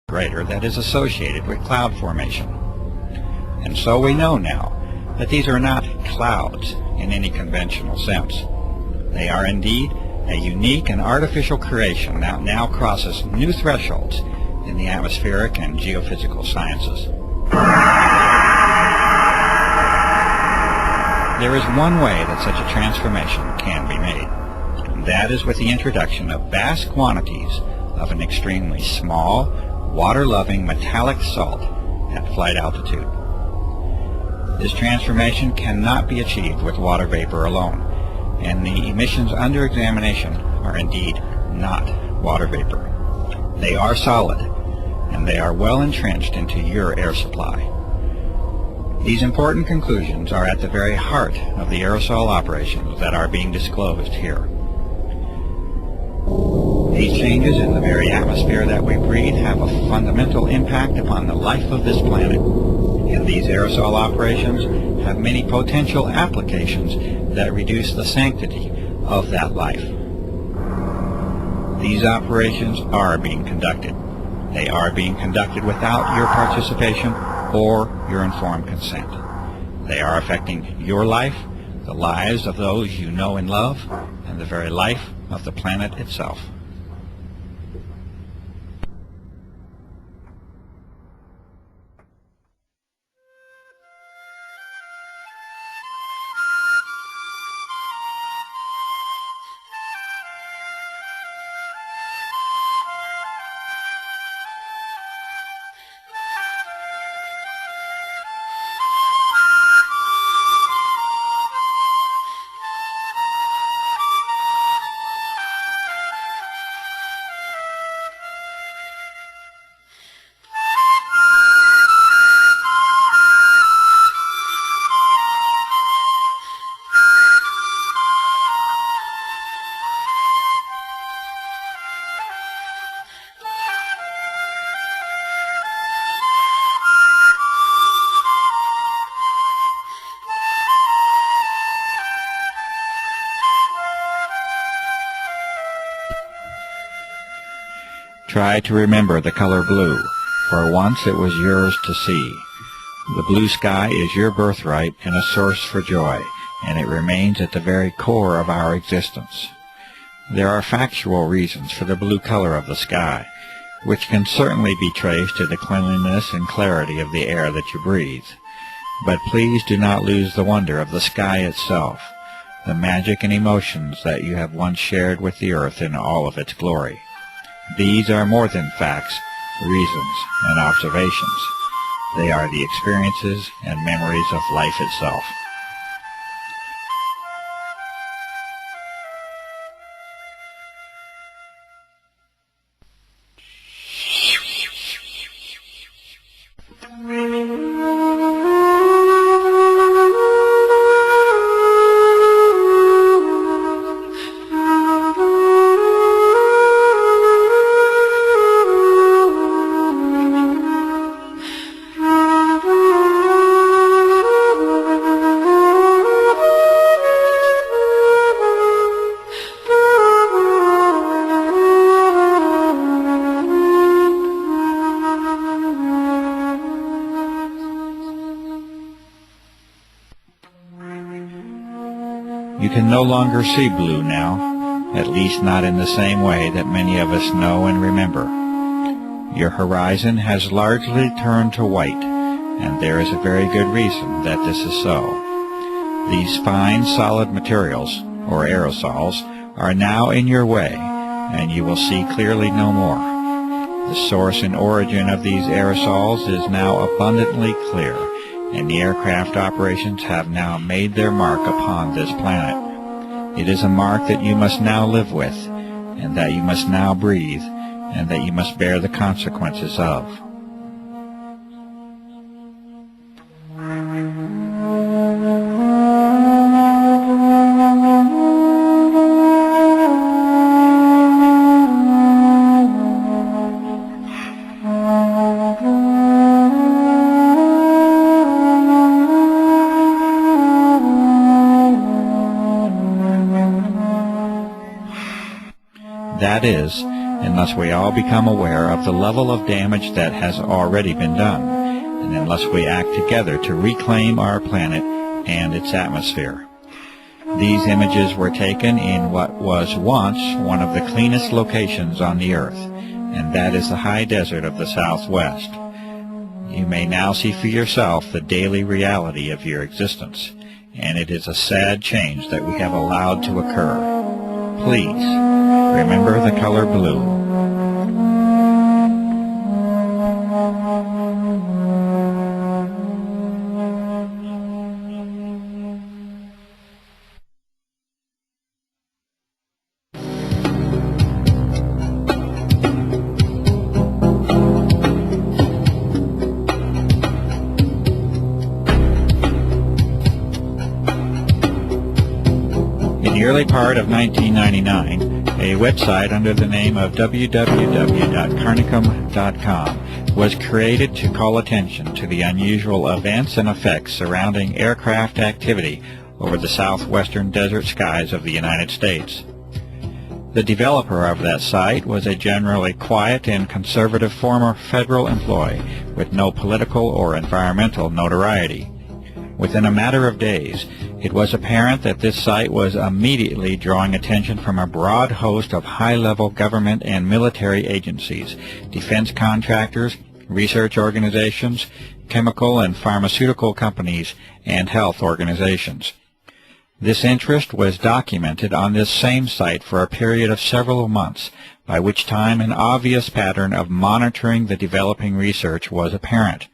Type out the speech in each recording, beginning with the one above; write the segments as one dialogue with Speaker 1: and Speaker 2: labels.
Speaker 1: greater that is associated with cloud formation. And so we know now that these are not clouds in any conventional sense. They are indeed a unique and artificial creation that now crosses new thresholds in the atmospheric and geophysical sciences. There is one way that such a transformation can be made, and that is with the introduction of vast quantities of an extremely small, water-loving metallic salt at flight altitude. This transformation cannot be achieved with water vapor alone, and the emissions under examination are indeed not water vapor. They are solid, and they are well entrenched into your air supply. These important conclusions are at the very heart of the aerosol operations that are being disclosed here. These changes in the very atmosphere that we breathe have a fundamental impact upon the life of this planet, and these aerosol operations have many potential applications that reduce the sanctity of that life. These operations are being conducted. They are being conducted without your participation or your informed consent. They are affecting your life, the lives of those you know and love, and the very life of the planet itself. Try to remember the color blue, for once it was yours to see. The blue sky is your birthright and a source for joy, and it remains at the very core of our existence. There are factual reasons for the blue color of the sky, which can certainly be traced to the cleanliness and clarity of the air that you breathe. But please do not lose the wonder of the sky itself, the magic and emotions that you have once shared with the earth in all of its glory. These are more than facts, reasons, and observations. They are the experiences and memories of life itself. You can no longer see blue now, at least not in the same way that many of us know and remember. Your horizon has largely turned to white, and there is a very good reason that this is so. These fine, solid materials, or aerosols, are now in your way, and you will see clearly no more. The source and origin of these aerosols is now abundantly clear, and the aircraft operations have now made their mark upon this planet. It is a mark that you must now live with, and that you must now breathe, and that you must bear the consequences of. That is, unless we all become aware of the level of damage that has already been done, and unless we act together to reclaim our planet and its atmosphere. These images were taken in what was once one of the cleanest locations on the earth, and that is the high desert of the Southwest. You may now see for yourself the daily reality of your existence, and it is a sad change that we have allowed to occur. Please, remember the color blue. In the early part of 1999, a website under the name of www.carnicum.com was created to call attention to the unusual events and effects surrounding aircraft activity over the southwestern desert skies of the United States. The developer of that site was a generally quiet and conservative former federal employee with no political or environmental notoriety. Within a matter of days, it was apparent that this site was immediately drawing attention from a broad host of high-level government and military agencies, defense contractors, research organizations, chemical and pharmaceutical companies, and health organizations. This interest was documented on this same site for a period of several months, by which time an obvious pattern of monitoring the developing research was apparent.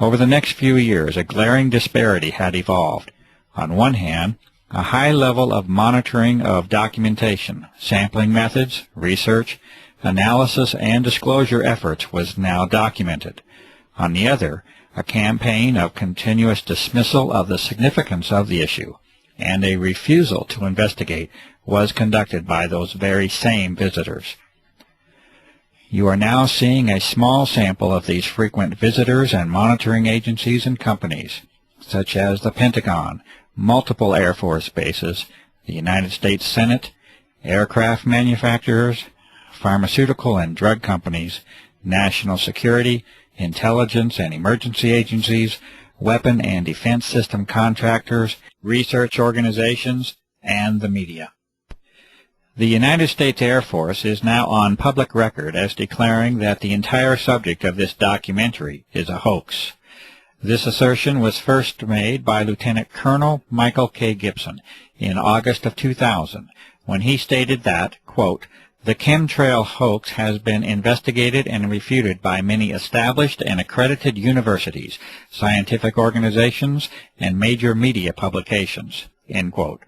Speaker 1: Over the next few years, a glaring disparity had evolved. On one hand, a high level of monitoring of documentation, sampling methods, research, analysis, and disclosure efforts was now documented. On the other, a campaign of continuous dismissal of the significance of the issue and a refusal to investigate was conducted by those very same visitors. You are now seeing a small sample of these frequent visitors and monitoring agencies and companies, such as the Pentagon, multiple Air Force bases, the United States Senate, aircraft manufacturers, pharmaceutical and drug companies, national security, intelligence and emergency agencies, weapon and defense system contractors, research organizations, and the media. The United States Air Force is now on public record as declaring that the entire subject of this documentary is a hoax. This assertion was first made by Lieutenant Colonel Michael K. Gibson in August of 2000, when he stated that, quote, "The chemtrail hoax has been investigated and refuted by many established and accredited universities, scientific organizations, and major media publications," end quote.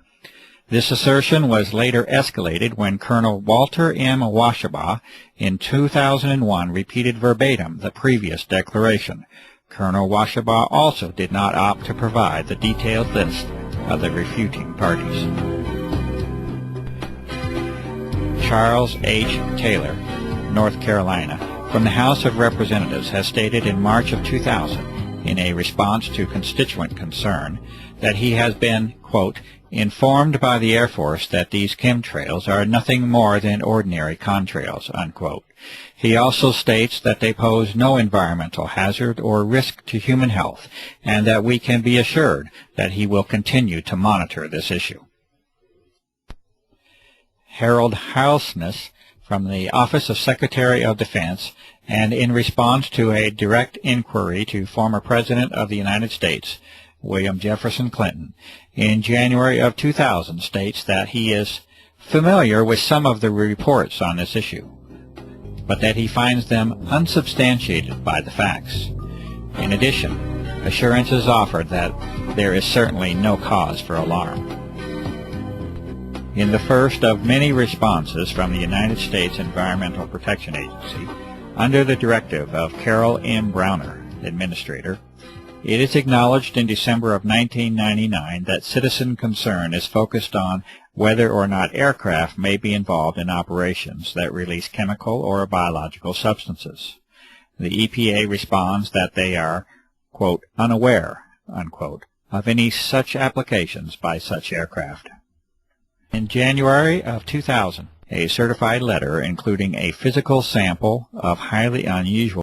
Speaker 1: This assertion was later escalated when Colonel Walter M. Washabaugh in 2001 repeated verbatim the previous declaration. Colonel Washabaugh also did not opt to provide the detailed list of the refuting parties. Charles H. Taylor, North Carolina, from the House of Representatives, has stated in March of 2000, in a response to constituent concern, that he has been, quote, "informed by the Air Force that these chemtrails are nothing more than ordinary contrails," unquote. He also states that they pose no environmental hazard or risk to human health, and that we can be assured that he will continue to monitor this issue. Harold Halsness, from the Office of Secretary of Defense, and in response to a direct inquiry to former President of the United States, William Jefferson Clinton, in January of 2000, states that he is familiar with some of the reports on this issue, but that he finds them unsubstantiated by the facts. In addition, assurances offered that there is certainly no cause for alarm. In the first of many responses from the United States Environmental Protection Agency, under the directive of Carol M. Browner, Administrator, it is acknowledged in December of 1999 that citizen concern is focused on whether or not aircraft may be involved in operations that release chemical or biological substances. The EPA responds that they are, quote, "unaware," unquote, of any such applications by such aircraft. In January of 2000, A certified letter including a physical sample of highly unusual